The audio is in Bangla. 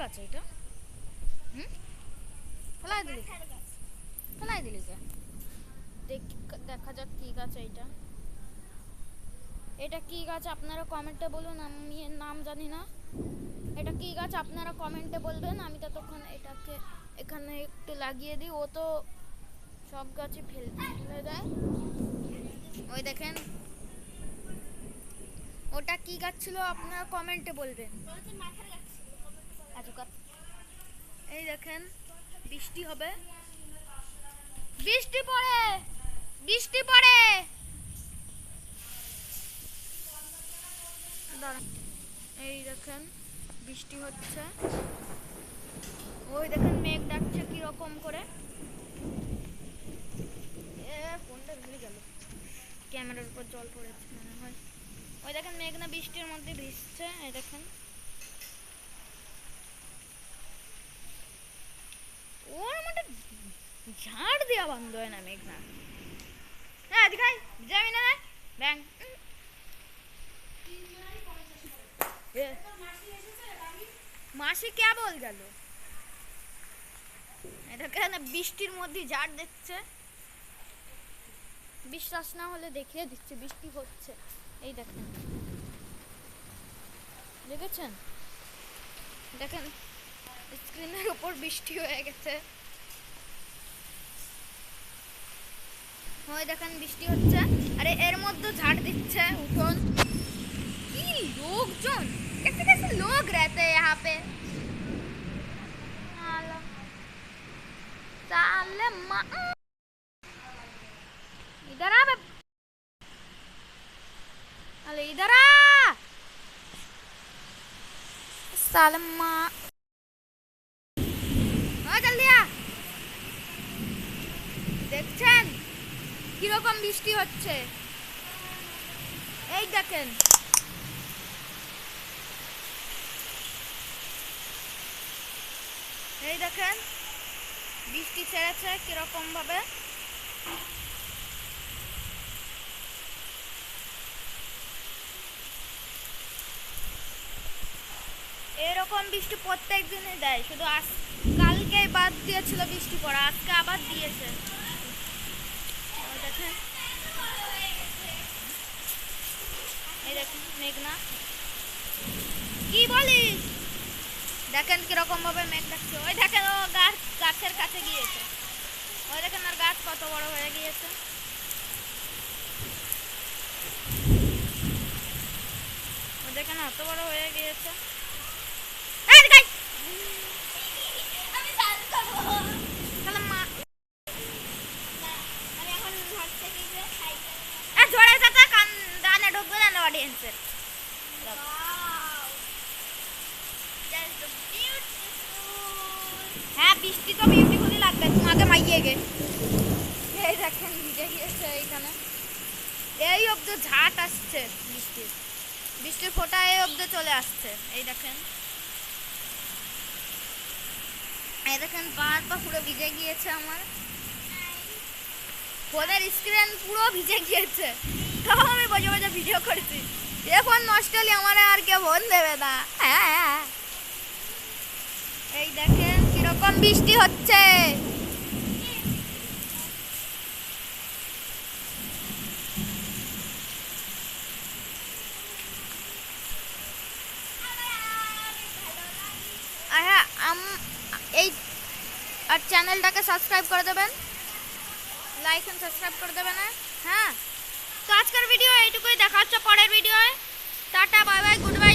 গাছ এটা? ফেলাই দিলি ফেলাই দিলি কে? দেখা যাক কি গাছ এইটা। এটা কি গাছ আপনারা কমেন্টে বলুন, আমি এর নাম জানি না। এটা কি গাছ আপনারা কমেন্টে বলবেন, আমি ততক্ষণ এটাকে এখানে একটু লাগিয়ে দিই। ও তো সব গাছই ফেলে দেয়। ওই দেখেন ওটা কি গাছ ছিল আপনারা কমেন্টে বলবেন। আচ্ছা এই দেখেন বৃষ্টি হবে, বৃষ্টি পড়ে, বৃষ্টি পড়ে। এই দেখেন বৃষ্টি হচ্ছে, ওই দেখেন মেঘ ডাকছে কিরকম করে। ফোনটা ভুলে গেল, ক্যামেরার উপর জল পড়েছে মনে হয়। ওই দেখেন মেঘনা বৃষ্টির মধ্যে ভিজছে। এই দেখেন ওর মধ্যে ঝাড় দেওয়া বন্ধ হয় না মেঘনা। হ্যাঁ দেখাই যাবি না ব্যাং। মাসি কে বল গেল? এটা কেন বৃষ্টির মধ্যে ঝাড় দিচ্ছে? বিশ্বাস না হলে দেখিয়ে দিচ্ছে, বৃষ্টি হচ্ছে। এই দেখেন, দেখেছেন? দেখেন স্ক্রিনের উপর বৃষ্টি হয়ে গেছে। ওই দেখেন বৃষ্টি হচ্ছে, আরে এর মধ্যে ঝাড় দিচ্ছে উঠোন। কি লোকজন, कैसे कैसे लोग रहते हैं यहाँ पे। साले इधर आ, अरे इधर आ साले माँ, जल्दी आ। দেখছেন কিরকম বৃষ্টি হচ্ছে? এই দেখেন এই দেখেন বৃষ্টি ছেড়েছে কিরকম ভাবে। এরকম বৃষ্টি প্রত্যেক দিনই দেয়, শুধু আজ কালকে বাদ দিয়েছিল বৃষ্টি পড়া, আজকে আবার দিয়েছে। দেখেন এই দেখেন মেঘনা, কি বলিস? দেখেন কিরকম ভাবে মেঘ ডাকছে। ওই দেখেন ও গাছের কাছে গিয়েছে, ওই দেখেন আর গাছ কত বড় হয়ে গিয়েছে। ওই দেখেন অত বড় হয়ে গিয়েছে। জোরে যাতে কানে ঢুকবে না অডিয়েন্সের। হ্যাঁ বৃষ্টি তো বিউটিফুলি লাগবে, তোমাকে মাইয়ে গে। এই দেখেন ভিজে গিয়েছে এইখানে, এই অব্দি ঝাট আসছে বৃষ্টির, বৃষ্টির ফোঁটা এই অব্দি চলে আসছে। এই দেখেন এই দেখেন পা পুরো ভিজে গিয়েছে, আমার ফোনের স্ক্রিন পুরো ভিজে গিয়েছে, তাও আমি বসে বসে ভিডিও করছি। এ ফোন নষ্ট হলে আমার আর কেউ ফোন দেবে না। এই দেখেন কিরকম বৃষ্টি হচ্ছে। এই আর চ্যানেলটাকে সাবস্ক্রাইব করে দেবেন, লাইক এন্ড সাবস্ক্রাইব করে দেবেন। হ্যাঁ তো আজকের ভিডিও এইটুকুই, দেখা হচ্ছে পরের ভিডিওয়। Tata bye bye good bye.